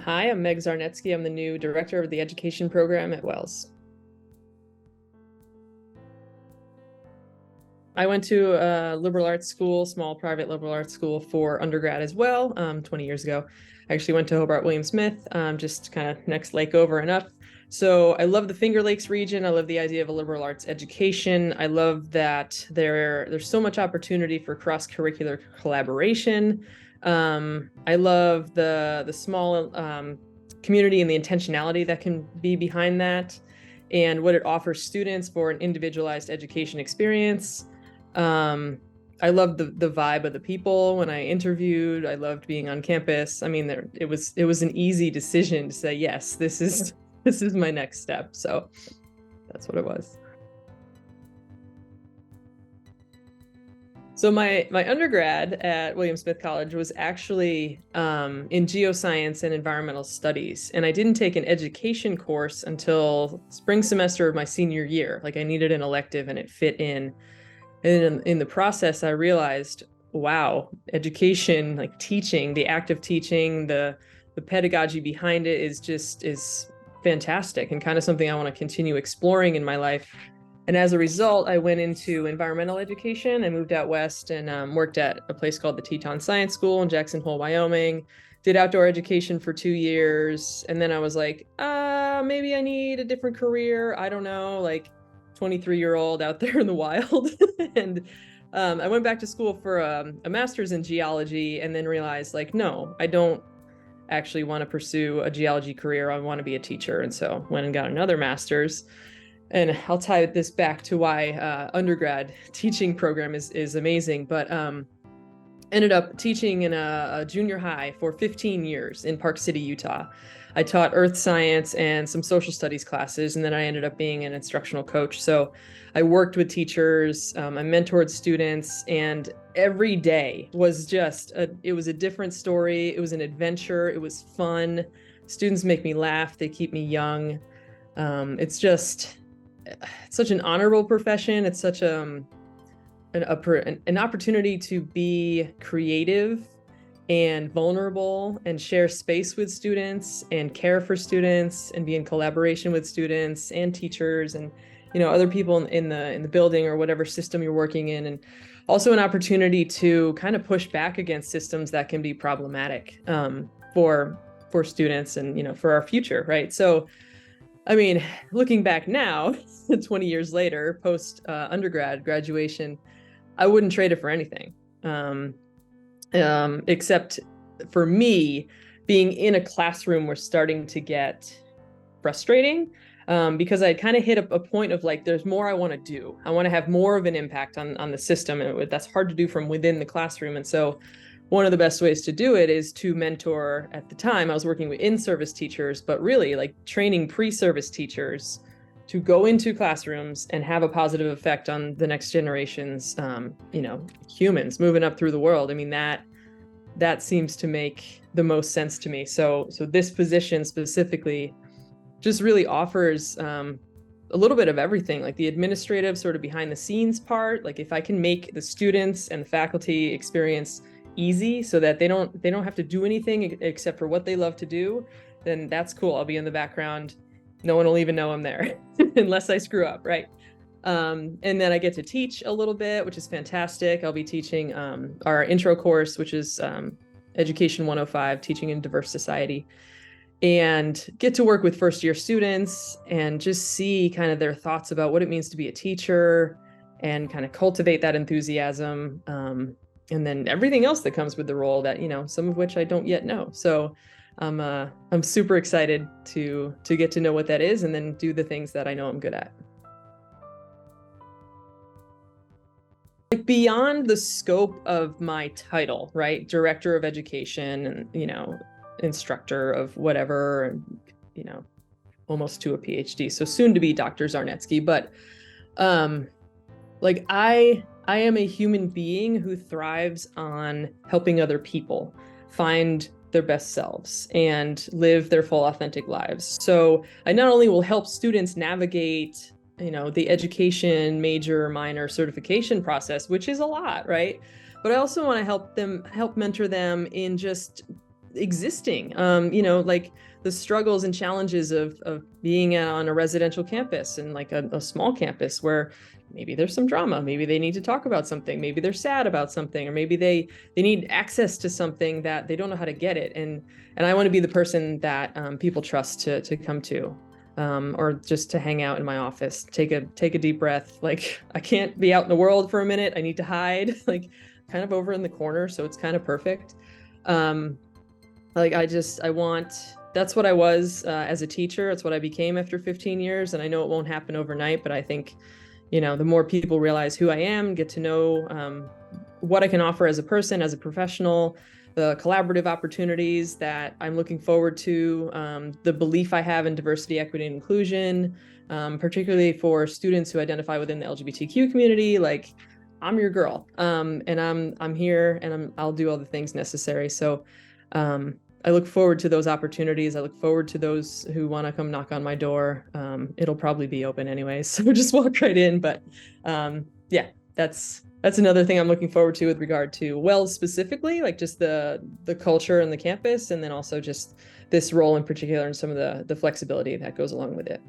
Hi, I'm Meg Zarnetske. I'm the new director of the education program at Wells. I went to a liberal arts school, small private liberal arts school for undergrad as well, 20 years ago. I actually went to Hobart William Smith, just kind of next lake over and up. So I love the Finger Lakes region. I love the idea of a liberal arts education. I love that there's so much opportunity for cross-curricular collaboration. I love the small community and the intentionality that can be behind that, and what it offers students for an individualized education experience. I loved the vibe of the people when I interviewed. I loved being on campus. I mean, it was an easy decision to say, yes, this is my next step. So that's what it was. So my undergrad at William Smith College was actually in geoscience and environmental studies. And I didn't take an education course until spring semester of my senior year. Like, I needed an elective and it fit in. And in the process, I realized, wow, education, like teaching, the act of teaching, the pedagogy behind it is fantastic, and kind of something I want to continue exploring in my life. And as a result, I went into environmental education. I moved out west and worked at a place called the Teton Science School in Jackson Hole, Wyoming. Did outdoor education for 2 years. And then I was like, maybe I need a different career. I don't know, like 23-year-old out there in the wild. And I went back to school for a master's in geology, and then realized, like, no, I don't actually want to pursue a geology career. I want to be a teacher. And so went and got another master's. And I'll tie this back to why undergrad teaching program is amazing. But ended up teaching in a junior high for 15 years in Park City, Utah. I taught earth science and some social studies classes, and then I ended up being an instructional coach. So I worked with teachers, I mentored students, and every day was it was a different story. It was an adventure. It was fun. Students make me laugh. They keep me young. It's such an honorable profession. It's such an opportunity to be creative and vulnerable and share space with students and care for students and be in collaboration with students and teachers and other people in the building or whatever system you're working in. And also an opportunity to kind of push back against systems that can be problematic for students and for our future, right? So I mean, looking back now, 20 years later, post undergrad graduation, I wouldn't trade it for anything, except for me, being in a classroom was starting to get frustrating, because I kind of hit a point of, like, there's more I want to do. I want to have more of an impact on the system, and that's hard to do from within the classroom. And so one of the best ways to do it is to mentor. At the time, I was working with in-service teachers, but really like training pre-service teachers to go into classrooms and have a positive effect on the next generation's, humans moving up through the world. I mean, that seems to make the most sense to me. So this position specifically just really offers a little bit of everything, like the administrative sort of behind the scenes part. Like, if I can make the students and the faculty experience easy so that they don't have to do anything except for what they love to do, then that's cool. I'll be in the background. No one will even know I'm there unless I screw up, right? And then I get to teach a little bit, which is fantastic. I'll be teaching our intro course, which is Education 105, Teaching in Diverse Society, and get to work with first-year students and just see kind of their thoughts about what it means to be a teacher and kind of cultivate that enthusiasm. And then everything else that comes with the role that, some of which I don't yet know. So I'm super excited to get to know what that is and then do the things that I know I'm good at. Like, beyond the scope of my title, right? Director of education and, instructor of whatever, almost to a PhD. So soon to be Dr. Zarnetske. But like, I am a human being who thrives on helping other people find their best selves and live their full authentic lives. So I not only will help students navigate, the education major, minor certification process, which is a lot, right? But I also want to help mentor them in just existing. Like the struggles and challenges of being on a residential campus and like a small campus where maybe there's some drama, maybe they need to talk about something, maybe they're sad about something, or maybe they need access to something that they don't know how to get it. And I want to be the person that people trust to come to. Or just to hang out in my office, take a deep breath. Like, I can't be out in the world for a minute. I need to hide, like kind of over in the corner. So it's kind of perfect. That's what I was as a teacher. It's what I became after 15 years. And I know it won't happen overnight, but I think, the more people realize who I am, get to know what I can offer as a person, as a professional, the collaborative opportunities that I'm looking forward to, the belief I have in diversity, equity, and inclusion, particularly for students who identify within the LGBTQ community. Like, I'm your girl, and I'm here, and I'll do all the things necessary. So I look forward to those opportunities. I look forward to those who want to come knock on my door. It'll probably be open anyways, so just walk right in. But yeah, that's another thing I'm looking forward to with regard to Wells specifically, like just the culture and the campus, and then also just this role in particular and some of the flexibility that goes along with it.